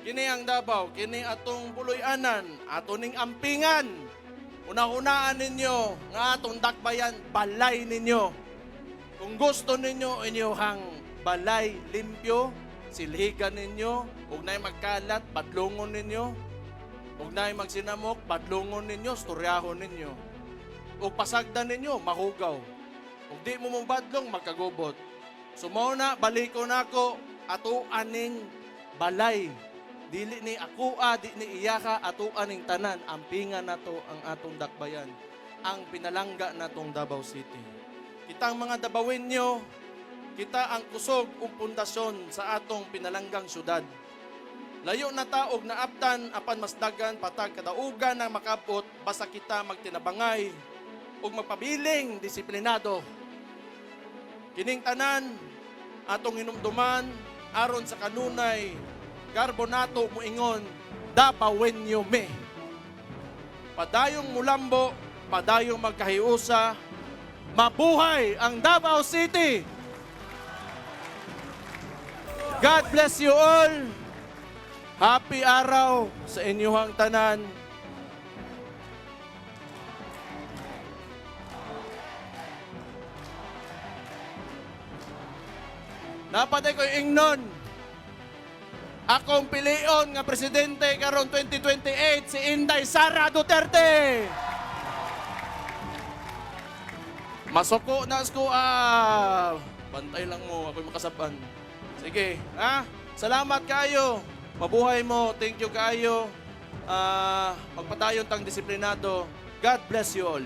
Kini ang Davao, kini atong puloy-anan, atoning ampingan. Una-unaan ninyo, nga atong dakbayan, balay ninyo. Kung gusto ninyo, inyong balay limpyo, silhigan ninyo, huwag na magkalat, badlungon ninyo. Huwag na magsinamok, badlungon ninyo, storyahon ninyo. Huwag pasagdan ninyo, mahugaw. Huwag di mo mong badlong, magkagubot. Sumuna, baliko na ako, ato aning balay. Dili ni ako, di ni iyaka, ato aning tanan. Ampingan nato ang atong dakbayan. Ang pinalangga natong Davao City. Kitang mga Davaoenyo, kita ang kusog ug pundasyon sa atong pinalanggang syudad. Layo na taog na aptan apan mas dagan patag kadaugan na makabot basta kita magtinabangay ug magpabiling disiplinado. Kining tanan atong hinumduman aron sa kanunay karbonato moingon Davaoenyo me. Padayong mulambo, padayong magkahiusa, mabuhay ang Davao City! God bless you all! Happy araw sa inyong tanan. Napatay ko yung ingnon. Akong pilion nga presidente karon 2028 si Inday Sara Duterte. Masuko na ko bantay lang mo ako'y makasaban. Sige, salamat kayo. Mabuhay mo. Thank you kayo. Magpadayon tang disiplinado. God bless you all.